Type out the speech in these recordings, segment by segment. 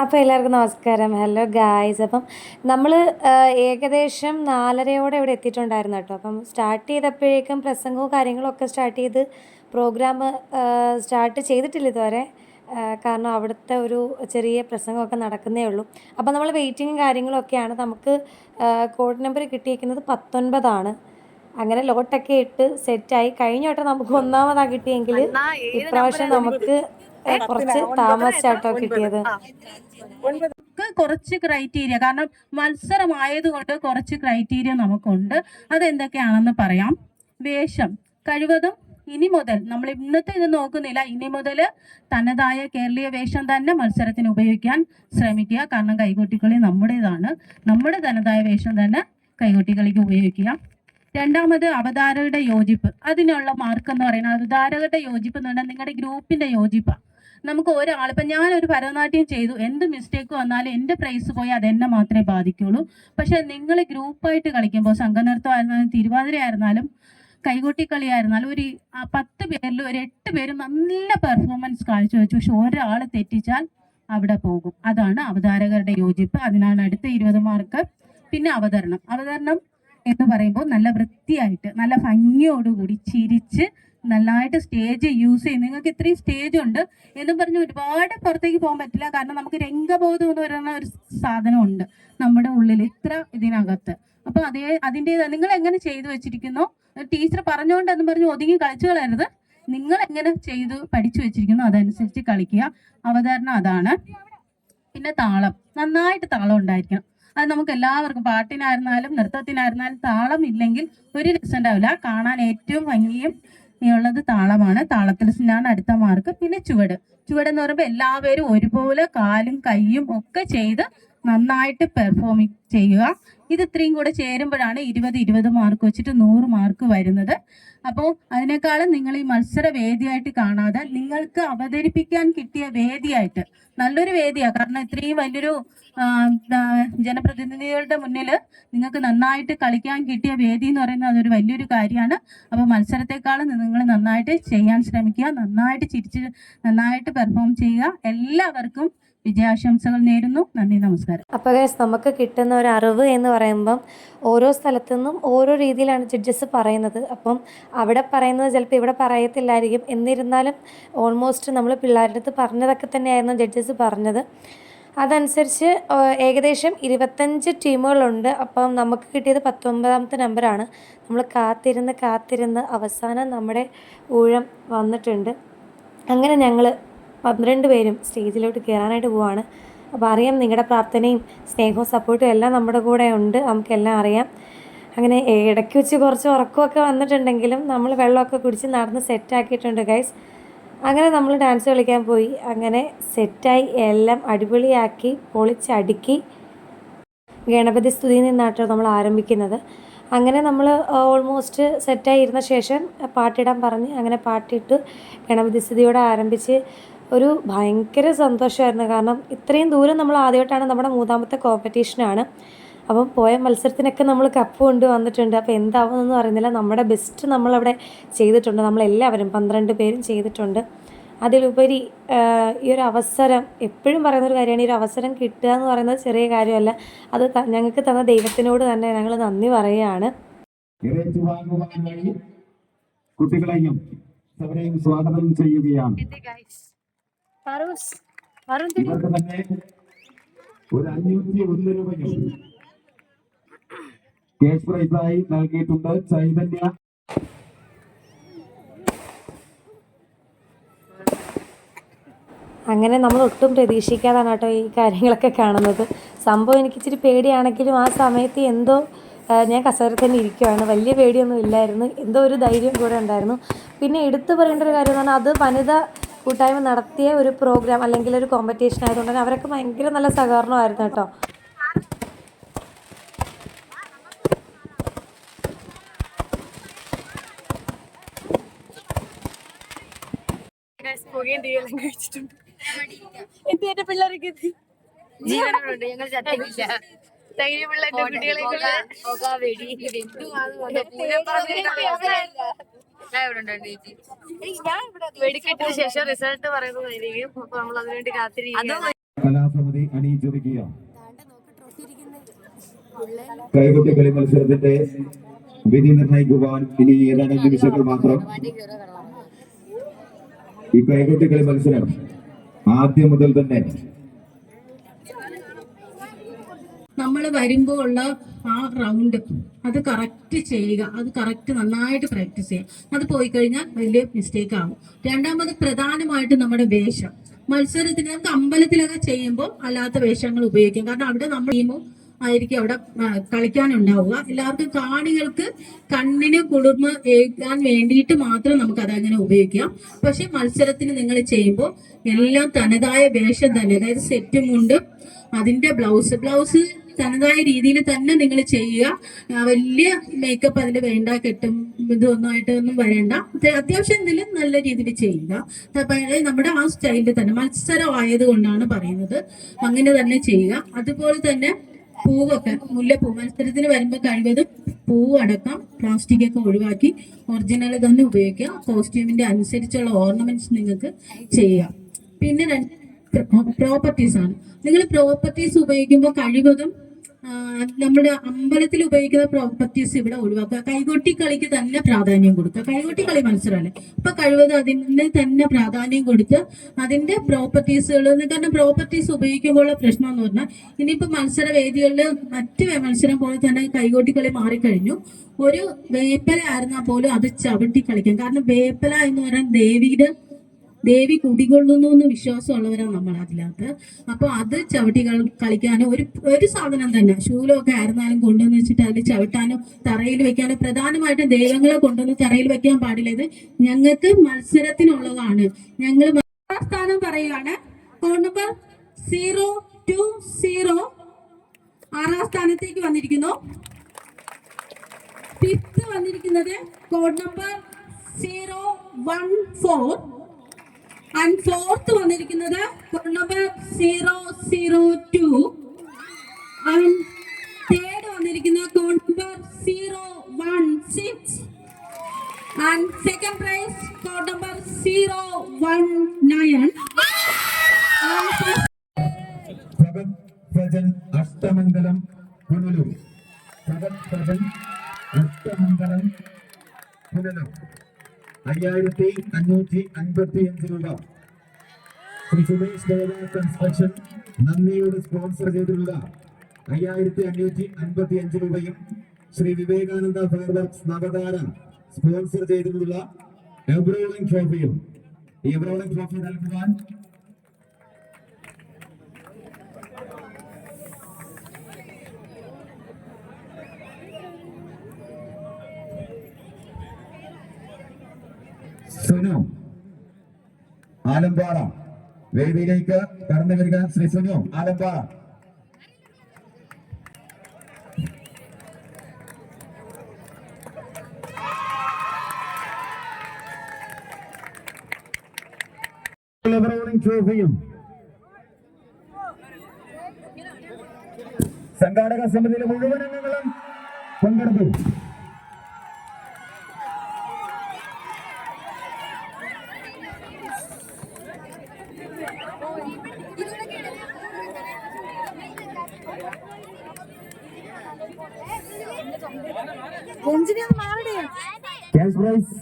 അപ്പോൾ എല്ലാവർക്കും നമസ്കാരം. Hello guys. അപ്പം നമ്മൾ ഏകദേശം 4:30 ഇവിടെ എത്തിയിട്ടുണ്ടായിരുന്നു കേട്ടോ. അപ്പം സ്റ്റാർട്ട് ചെയ്തപ്പോഴേക്കും പ്രസംഗവും കാര്യങ്ങളൊക്കെ സ്റ്റാർട്ട് ചെയ്ത് പ്രോഗ്രാം സ്റ്റാർട്ട് ചെയ്തിട്ടില്ല ഇതുവരെ. കാരണം അവിടുത്തെ ഒരു ചെറിയ പ്രസംഗമൊക്കെ നടക്കുന്നേ ഉള്ളൂ. അപ്പം നമ്മൾ വെയിറ്റിങ്ങും കാര്യങ്ങളൊക്കെയാണ്. നമുക്ക് കോഡ് നമ്പർ കിട്ടിയിരിക്കുന്നത് 19 അങ്ങനെ ലോട്ടൊക്കെ ഇട്ട് സെറ്റായി. കഴിഞ്ഞ വട്ടം നമുക്ക് ഒന്നാമതാണ് കിട്ടിയെങ്കിൽ ഇപ്രാവശ്യം നമുക്ക് കുറച്ച് താമസിച്ചാട്ടോ കിട്ടിയത്. കുറച്ച് ക്രൈറ്റീരിയ, കാരണം മത്സരമായതുകൊണ്ട് കുറച്ച് ക്രൈറ്റീരിയ നമുക്കുണ്ട്. അതെന്തൊക്കെയാണെന്ന് പറയാം. വേഷം കഴിവതും ഇനി മുതൽ നമ്മൾ ഇന്നത്തെ ഇത് നോക്കുന്നില്ല, ഇനി മുതൽ തനതായ കേരളീയ വേഷം തന്നെ മത്സരത്തിന് ഉപയോഗിക്കാൻ ശ്രമിക്കുക. കാരണം കൈകൊട്ടിക്കളി നമ്മുടേതാണ്, നമ്മുടെ തനതായ വേഷം തന്നെ കൈകൊട്ടിക്കളിക്ക് ഉപയോഗിക്കുക. രണ്ടാമത് അവതാരകരുടെ യോജിപ്പ്. അതിനുള്ള മാർക്ക് എന്ന് പറയുന്നത് അവതാരകരുടെ യോജിപ്പ് എന്ന് പറഞ്ഞാൽ നിങ്ങളുടെ ഗ്രൂപ്പിന്റെ യോജിപ്പാണ്. നമുക്ക് ഒരാൾ, ഇപ്പം ഞാനൊരു ഭരതനാട്യം ചെയ്തു, എന്ത് മിസ്റ്റേക്ക് വന്നാലും എൻ്റെ പ്രൈസ് പോയി അതെന്നെ മാത്രമേ ബാധിക്കുള്ളൂ. പക്ഷെ നിങ്ങൾ ഗ്രൂപ്പായിട്ട് കളിക്കുമ്പോൾ സംഘനൃത്തം ആയിരുന്നാലും തിരുവാതിര ആയിരുന്നാലും കൈകൊട്ടിക്കളി ആയിരുന്നാലും ഒരു 10 പേരിൽ ഒരു 8 പേര് നല്ല പെർഫോമൻസ് കാഴ്ചവെച്ചു. പക്ഷെ ഒരാൾ തെറ്റിച്ചാൽ അവിടെ പോകും. അതാണ് അവതാരകരുടെ യോജിപ്പ്. അതിനാണ് അടുത്ത 20 മാർക്ക്. പിന്നെ അവതരണം എന്ന് പറയുമ്പോൾ നല്ല വൃത്തിയായിട്ട് നല്ല ഭംഗിയോടുകൂടി ചിരിച്ച് നല്ലതായിട്ട് സ്റ്റേജ് യൂസ് ചെയ്യും. നിങ്ങൾക്ക് ഇത്രയും സ്റ്റേജ് ഉണ്ട് എന്നും പറഞ്ഞ് ഒരുപാട് പുറത്തേക്ക് പോകാൻ പറ്റില്ല. കാരണം നമുക്ക് രംഗബോധം എന്ന് പറയുന്ന ഒരു സാധനമുണ്ട് നമ്മുടെ ഉള്ളിൽ ഇത്ര ഇതിനകത്ത്. അപ്പൊ അതിൻ്റെ നിങ്ങൾ എങ്ങനെ ചെയ്തു വെച്ചിരിക്കുന്നു, ടീച്ചർ പറഞ്ഞുകൊണ്ടെന്ന് പറഞ്ഞ് ഒതുങ്ങി കളിച്ചു കളയരുത്. നിങ്ങൾ എങ്ങനെ ചെയ്തു പഠിച്ചു വെച്ചിരിക്കുന്നു അതനുസരിച്ച് കളിക്കുക. അവതരണം അതാണ്. പിന്നെ താളം, നന്നായിട്ട് താളം ഉണ്ടായിരിക്കണം. അത് നമുക്ക് എല്ലാവർക്കും, പാട്ടിനായിരുന്നാലും നൃത്തത്തിനായിരുന്നാലും താളം ഇല്ലെങ്കിൽ ഒരു രസം ഉണ്ടാവില്ല. കാണാൻ ഏറ്റവും ഭംഗിയും ഉള്ളത് താളമാണ്. താളത്തിൽ നിന്നാണ് അടുത്ത മാർക്ക്. പിന്നെ ചുവടെന്ന് പറയുമ്പോൾ എല്ലാവരും ഒരുപോലെ കാലും കൈയും ഒക്കെ ചെയ്ത് നന്നായിട്ട് പെർഫോം ചെയ്യുക. ഇത് ഇത്രയും കൂടെ ചേരുമ്പോഴാണ് 20 മാർക്ക് വെച്ചിട്ട് 100 മാർക്ക് വരുന്നത്. അപ്പോൾ അതിനേക്കാളും നിങ്ങൾ ഈ മത്സര വേദിയായിട്ട് കാണാതെ നിങ്ങൾക്ക് അവതരിപ്പിക്കാൻ കിട്ടിയ വേദിയായിട്ട്, നല്ലൊരു വേദിയാണ്. കാരണം ഇത്രയും വലിയൊരു ജനപ്രതിനിധികളുടെ മുന്നിൽ നിങ്ങൾക്ക് നന്നായിട്ട് കളിക്കാൻ കിട്ടിയ വേദി എന്ന് പറയുന്നത് അതൊരു വലിയൊരു കാര്യമാണ്. അപ്പോൾ മത്സരത്തെക്കാളും നിങ്ങൾ നന്നായിട്ട് ചെയ്യാൻ ശ്രമിക്കുക, നന്നായിട്ട് ചിരിച്ച് നന്നായിട്ട് പെർഫോം ചെയ്യുക. എല്ലാവർക്കും വിജയാശംസകൾ നേരുന്നു. നന്ദി, നമസ്കാരം. അപ്പോൾ നമുക്ക് കിട്ടുന്ന ഒരു അറിവ് എന്ന് പറയുമ്പം ഓരോ സ്ഥലത്തു നിന്നും ഓരോ രീതിയിലാണ് ജഡ്ജസ് പറയുന്നത്. അപ്പം അവിടെ പറയുന്നത് ചിലപ്പോൾ ഇവിടെ പറയത്തില്ലായിരിക്കും. എന്നിരുന്നാലും ഓൾമോസ്റ്റ് നമ്മൾ പിള്ളേരുടെ അടുത്ത് പറഞ്ഞതൊക്കെ തന്നെയായിരുന്നു ജഡ്ജസ് പറഞ്ഞത്. അതനുസരിച്ച് ഏകദേശം 25 ടീമുകളുണ്ട്. അപ്പം നമുക്ക് കിട്ടിയത് 19ാമത്തെ നമ്പറാണ്. നമ്മൾ കാത്തിരുന്ന് അവസാനം നമ്മുടെ ഊഴം വന്നിട്ടുണ്ട്. അങ്ങനെ ഞങ്ങൾ 12 പേരും സ്റ്റേജിലോട്ട് കയറാനായിട്ട് പോവാണ്. അപ്പോൾ അറിയാം, നിങ്ങളുടെ പ്രാർത്ഥനയും സ്നേഹവും സപ്പോർട്ടും എല്ലാം നമ്മുടെ കൂടെ ഉണ്ട്, നമുക്കെല്ലാം അറിയാം. അങ്ങനെ ഇടയ്ക്ക് വെച്ച് കുറച്ച് ഉറക്കമൊക്കെ വന്നിട്ടുണ്ടെങ്കിലും നമ്മൾ വെള്ളമൊക്കെ കുടിച്ച് നടന്ന് സെറ്റാക്കിയിട്ടുണ്ട് ഗൈസ്. അങ്ങനെ നമ്മൾ ഡാൻസ് കളിക്കാൻ പോയി. അങ്ങനെ സെറ്റായി എല്ലാം അടിപൊളിയാക്കി പൊളിച്ചടുക്കി ഗണപതി സ്തുതിയിൽ നിന്നാട്ടോ നമ്മൾ ആരംഭിക്കുന്നത്. അങ്ങനെ നമ്മൾ ഓൾമോസ്റ്റ് സെറ്റായി ഇരുന്ന ശേഷം പാട്ടിടാൻ പറഞ്ഞ് അങ്ങനെ പാട്ടിട്ട് ഗണപതി സ്തുതിയോടെ ആരംഭിച്ച് ഒരു ഭയങ്കര സന്തോഷമായിരുന്നു. കാരണം ഇത്രയും ദൂരം നമ്മൾ ആദ്യമായിട്ടാണ്, നമ്മുടെ 3ാമത്തെ കോമ്പറ്റീഷനാണ്. അപ്പം പോയ മത്സരത്തിനൊക്കെ നമ്മൾ കപ്പ് കൊണ്ട് വന്നിട്ടുണ്ട്. അപ്പോൾ എന്താവുമെന്നൊന്നും അറിയുന്നില്ല. നമ്മുടെ ബെസ്റ്റ് നമ്മളവിടെ ചെയ്തിട്ടുണ്ട്. നമ്മളെല്ലാവരും 12 പേരും ചെയ്തിട്ടുണ്ട്. അതിലുപരി ഈ ഒരു അവസരം, എപ്പോഴും പറയുന്നൊരു കാര്യമാണ്, ഈ ഒരു അവസരം കിട്ടുക എന്ന് പറയുന്നത് ചെറിയ കാര്യമല്ല. അത് ഞങ്ങൾക്ക് തന്ന ദൈവത്തിനോട് തന്നെ ഞങ്ങൾ നന്ദി പറയുകയാണ്. കുട്ടികളെയും സ്വാഗതം ചെയ്യുകയാണ്. ഇവർക്ക് തന്നെ ഒരു 501 രൂപയും ക്യാഷ് പ്രൈസായി നൽകിയിട്ടുണ്ട്. ചൈതന്യ അങ്ങനെ നമ്മൾ ഒട്ടും പ്രതീക്ഷിക്കാതാണ് കേട്ടോ ഈ കാര്യങ്ങളൊക്കെ കാണുന്നത്. സംഭവം എനിക്കിച്ചിരി പേടിയാണെങ്കിലും ആ സമയത്ത് എന്തോ ഞാൻ കസേര തന്നെ ഇരിക്കുവാണ്. വലിയ പേടിയൊന്നും ഇല്ലായിരുന്നു, എന്തോ ഒരു ധൈര്യം കൂടെ ഉണ്ടായിരുന്നു. പിന്നെ എടുത്തു പറയേണ്ട ഒരു കാര്യം എന്ന് പറഞ്ഞാൽ അത് വനിതാ കൂട്ടായ്മ നടത്തിയ ഒരു പ്രോഗ്രാം അല്ലെങ്കിൽ ഒരു കോമ്പറ്റീഷൻ ആയതുകൊണ്ട് തന്നെ അവരൊക്കെ ഭയങ്കര നല്ല സഹകരണമായിരുന്നു കേട്ടോ. പിള്ളേർക്ക് ജീവനോടുണ്ട്, ഞങ്ങൾ ചത്തില്ല. കുട്ടികളെ വെടിക്കെട്ടിന് ശേഷം റിസൾട്ട് പറയുന്നതായിരിക്കും. അപ്പൊ നമ്മൾ അതിനുവേണ്ടി കാത്തിരിക്കും. കലാസമിതി അണിയിച്ചൊരുക്കിയ കൈകൊട്ടി കളി മത്സരത്തിന്റെ വിധി നിർണയിക്കുവാൻ ഇനി ഏതാനും നിമിഷങ്ങൾ മാത്രം. ഈ കൈകൊട്ടി കളി മത്സരം ആദ്യം മുതൽ തന്നെ നമ്മൾ വരുമ്പോൾ ഉള്ള ആ റൗണ്ട് അത് കറക്റ്റ് ചെയ്യുക, അത് കറക്റ്റ് നന്നായിട്ട് പ്രാക്ടീസ് ചെയ്യുക. അത് പോയി കഴിഞ്ഞാൽ വലിയ മിസ്റ്റേക്ക് ആകും. രണ്ടാമത് പ്രധാനമായിട്ട് നമ്മുടെ വേഷം. മത്സരത്തിന് നമുക്ക് അമ്പലത്തിലൊക്കെ ചെയ്യുമ്പോൾ അല്ലാത്ത വേഷങ്ങൾ ഉപയോഗിക്കും. കാരണം അവിടെ നമ്മൾ ടീമും ആയിരിക്കും അവിടെ കളിക്കാനുണ്ടാവുക. എല്ലാവർക്കും കാണികൾക്ക് കണ്ണിന് കുളിർമ ഏൽക്കാൻ വേണ്ടിയിട്ട് മാത്രം നമുക്ക് അതങ്ങനെ ഉപയോഗിക്കാം. പക്ഷെ മത്സരത്തിന് നിങ്ങൾ ചെയ്യുമ്പോൾ എല്ലാം തനതായ വേഷം തന്നെ, അതായത് സെറ്റും കൊണ്ടും അതിന്റെ ബ്ലൗസ് തനതായ രീതിയിൽ തന്നെ നിങ്ങൾ ചെയ്യുക. വലിയ മേക്കപ്പ് അതിൽ വേണ്ട, കെട്ടും ഇതൊന്നും ആയിട്ടൊന്നും വരേണ്ട. അത്യാവശ്യം എന്തെങ്കിലും നല്ല രീതിയിൽ ചെയ്യുക. നമ്മുടെ ആ സ്റ്റൈലിൽ തന്നെ, മത്സരം ആയതുകൊണ്ടാണ് പറയുന്നത്, അങ്ങനെ തന്നെ ചെയ്യുക. അതുപോലെ തന്നെ പൂവൊക്കെ, മുല്ലപ്പൂ മത്സരത്തിന് വരുമ്പോൾ കഴിവതും പൂവടക്കം പ്ലാസ്റ്റിക് ഒക്കെ ഒഴിവാക്കി ഒറിജിനൽ തന്നെ ഉപയോഗിക്കുക. കോസ്റ്റ്യൂമിന്റെ അനുസരിച്ചുള്ള ഓർണമെന്റ്സ് നിങ്ങൾക്ക് ചെയ്യാം. പിന്നെ പ്രോപ്പർട്ടീസ് ആണ്. നിങ്ങൾ പ്രോപ്പർട്ടീസ് ഉപയോഗിക്കുമ്പോൾ കഴിവതും നമ്മുടെ അമ്പലത്തിൽ ഉപയോഗിക്കുന്ന പ്രോപ്പർട്ടീസ് ഇവിടെ ഒഴിവാക്കുക. കൈകൊട്ടി കളിക്ക് തന്നെ പ്രാധാന്യം കൊടുക്കുക. കൈകൊട്ടി കളി മത്സരമല്ലേ, അപ്പൊ കഴിവതും അതിന് തന്നെ പ്രാധാന്യം കൊടുത്ത് അതിന്റെ പ്രോപ്പർട്ടീസുകൾ, കാരണം പ്രോപ്പർട്ടീസ് ഉപയോഗിക്കുമ്പോഴുള്ള പ്രശ്നം എന്ന് പറഞ്ഞാൽ ഇനിയിപ്പോ മത്സര വേദികളിൽ മറ്റ് മത്സരം പോലെ തന്നെ കൈകൊട്ടി കളി മാറിക്കഴിഞ്ഞു. ഒരു വേപ്പല ആയിരുന്നാൽ പോലും അത് ചവിട്ടി കളിക്കാം. കാരണം വേപ്പല എന്ന് പറഞ്ഞാൽ ദേവി കുടികൊള്ളുന്നു എന്ന് വിശ്വാസമുള്ളവരാണ് നമ്മൾ അതിനകത്ത്. അപ്പൊ അത് ചവിട്ടി കളിക്കാനും ഒരു സാധനം തന്നെ ശൂലമൊക്കെ ആയിരുന്നാലും കൊണ്ടുവന്ന് വെച്ചിട്ട് അതിൽ ചവിട്ടാനോ തറയിൽ വെക്കാനോ, പ്രധാനമായിട്ടും ദൈവങ്ങളെ കൊണ്ടുവന്ന് തറയിൽ വെക്കാൻ പാടില്ല. ഇത് ഞങ്ങൾക്ക് മത്സരത്തിനുള്ളതാണ്. ഞങ്ങൾ സ്ഥാനം പറയുകയാണ്. കോഡ് നമ്പർ 020 6ാം സ്ഥാനത്തേക്ക് വന്നിരിക്കുന്നു. 5th വന്നിരിക്കുന്നത് കോഡ് നമ്പർ 014 and 4th വന്നിരിക്കുന്നത് കോഡ് നമ്പർ 002 and 3rd വന്നിരിക്കുന്നത് code number 016 and second prize code number 019 Bhagat bhajan Ashtamangalam Punalur. Bhagat bhajan Ashtamangalam Punalur 5555 രൂപ. ശ്രീ സുമേഷ് ദേവ കൺസ്ട്രക്ഷൻ നന്ദിയോട് സ്പോൺസർ ചെയ്തിട്ടുള്ള 5555 രൂപയും ശ്രീ വിവേകാനന്ദ ഫയർവർക്സ് നവതാര സ്പോൺസർ ചെയ്തിട്ടുള്ള എവറോളിംഗ് ട്രോഫിയും. ഈ എവറോളിംഗ് ട്രോഫി നൽകുവാൻ സുനു ആലമ്പാറ വേദിയിലേക്ക് കടന്നു വരിക. ശ്രീ സുനു ആലമ്പാറ. ട്രോഫിയും സംഘാടക സമിതിയിലെ മുഴുവൻ അംഗങ്ങളും പങ്കെടുത്തു. ക്യാഷ് പ്രൈസ്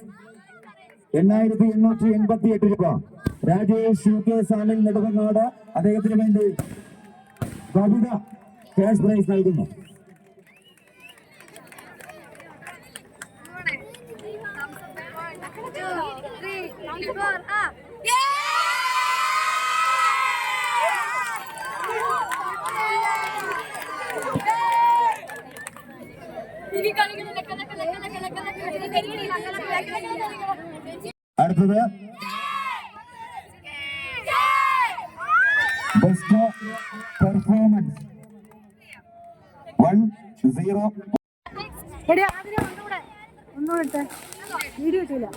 8888 രൂപ. രാജേഷ് UK സാമിൽ നെടുമങ്ങാട് അദ്ദേഹത്തിന് വേണ്ടി കവിത ക്യാഷ് പ്രൈസ് നൽകുന്നു. അടുത്തത് ബെസ്റ്റ് പെർഫോമൻസ് 10. ഒന്നുകൂടെ വീഡിയോ ചെയ്യില്ല.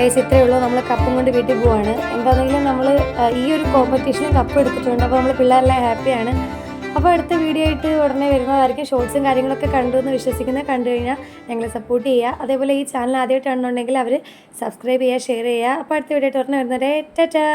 ഗൈസ് ഇത്രയേ ഉള്ളൂ. നമ്മൾ കപ്പും കൊണ്ട് വീട്ടിൽ പോവാണ്. എന്താണെങ്കിലും നമ്മൾ ഈ ഒരു കോമ്പറ്റീഷന് കപ്പ് എടുത്തിട്ടുണ്ട്. അപ്പോൾ നമ്മൾ പിള്ളേരെല്ലാം ഹാപ്പിയാണ്. അപ്പോൾ അടുത്ത വീഡിയോ ആയിട്ട് ഉടനെ വരുന്നതായിരിക്കും. ഷോർട്സും കാര്യങ്ങളൊക്കെ കണ്ടു എന്ന് വിശ്വസിക്കുന്നത്. കണ്ടു കഴിഞ്ഞാൽ ഞങ്ങളെ സപ്പോർട്ട് ചെയ്യുക. അതേപോലെ ഈ ചാനൽ ആദ്യമായിട്ടാണെന്നുണ്ടെങ്കിൽ അവർ സബ്സ്ക്രൈബ് ചെയ്യുക, ഷെയർ ചെയ്യുക. അപ്പോൾ അടുത്ത വീഡിയോ ആയിട്ട് ഉടനെ വരുന്നവരെ ടാറ്റാ.